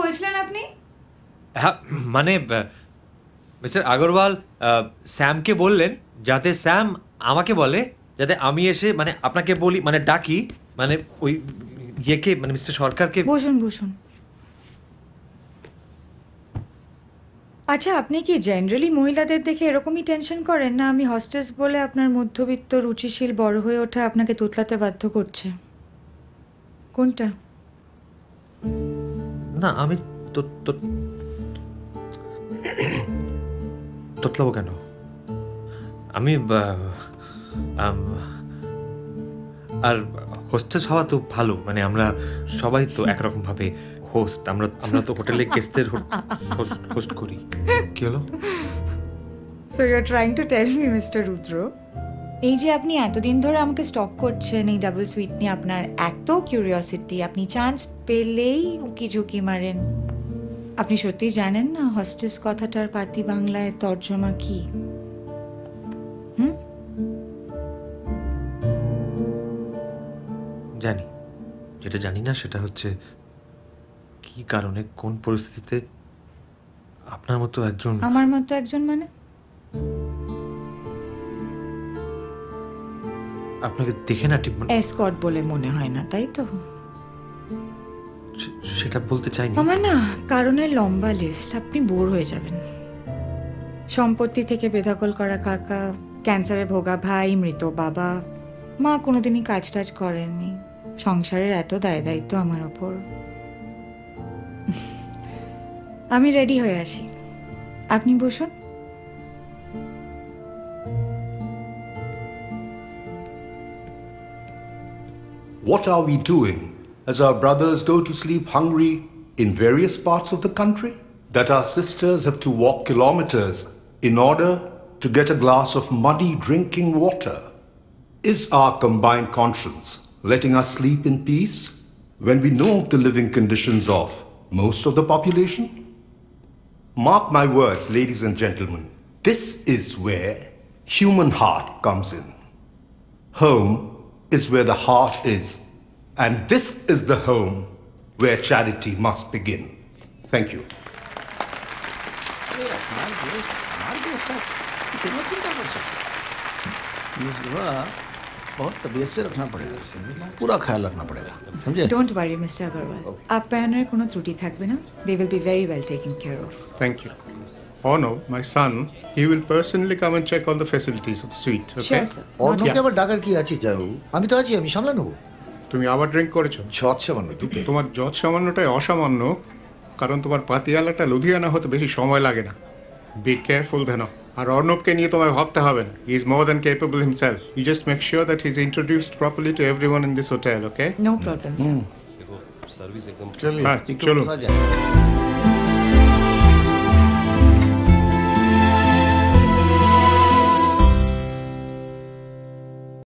বলছিলেন আপনি? হ্যাঁ মানে মিস্টার আগরওয়াল স্যামকে বললেন যাতে স্যাম আমাকে বলে, যাতে আমি এসে মানে আপনাকে বলি, মানে ডাকি, মানে ওই ইয়েকে মানে মিস্টার সরকারকে। বসুন বসুন। আচ্ছা, আপনি কি জেনারেলি মহিলাদের দেখে এরকমই টেনশন করেন, না আমি হস্টেস বলে আপনার মধ্যবিত্ত রুচিশীল বড় হয়ে ওঠা আপনাকে তোতলাতে বাধ্য করছে? কোনটা? না আমি তোতলাবো কেন? আমি আর হোস্টেস হওয়া তো ভালো, মানে আমরা সবাই তো একরকম ভাবে হোস্ট। আমরা তো হোটেলে গেস্টদের হোস্ট করি। কি হলো? So you are trying to tell me mister Rudra, এই যে আপনি এতদিন ধরে আমাকে স্টক করছেন এই ডাবল সুইট নিয়ে, আপনার এত কিউরিওসিটি, আপনি চান্স পেলেই উকি ঝুঁকি মারেন, আপনি সত্যিই জানেন না হস্টেস কথাটার পাতি বাংলায় তর্জমা কি? জানি। যেটা জানি না সেটা হচ্ছে কি কারণে, কোন পরিস্থিতিতে আপনার মতো একজন, আমার মতো একজন মানে? আপনাকে দেখে না ঠিক এসকর্ট বলে মনে হয় না, তাই তো? সেটা বলতে চাইনি। আমার না কারণের লম্বা লিস্ট, আপনি বোর হয়ে যাবেন। সম্পত্তি থেকে বেদখল করা কাকা, ক্যান্সারে ভোগা ভাই, মৃত বাবা, মা কোনোদিনই কাজ টাজ করেননি, সংসারের এত দায় দায়িত্ব আমার ওপর। আমি রেডি হয়ে আসি, আপনি বসুন। What are we doing as our brothers go to sleep hungry in various parts of the country? That our sisters have to walk kilometers in order to get a glass of muddy drinking water? Is our combined conscience letting us sleep in peace when we know of the living conditions of most of the population? Mark my words, ladies and gentlemen, this is where human heart comes in. Home is where the heart is, and this is the home where charity must begin. Thank you. बहुत तबीयत से रखना पड़ेगा, पूरा ख्याल रखना पड़ेगा, समझे? ডোন্ট ওয়ারি মিস্টার আগরওয়াল, আপ্যায়নের কোনো ত্রুটি থাকবে না। They will be very well taken care of. Thank you. Oh no, my son, he will personally come and check all the facilities of the suite, okay? Sure sir. অর্ণবকে আবার ডাকার কি আছে যাও? আমি তো আছি, আমি সামলে নেবো। তুমি আবার ড্রিঙ্ক করেছো? যত সামান্য দুটো। তোমার যত সামান্যটাই অসামান্য, কারণ তোমার পাতিয়ালাটা লুধিয়ানা হতে বেশি সময় লাগে না। বি কেয়ারফুল দেন। আর অর্ণবকে নিয়ে তোমায় ভাবতে হবে না, he is more than capable himself. You just make sure that he is introduced properly to everyone in this hotel, okay? No problem. চলিए, হ্যাঁ, একটু চলো। বসা যায়।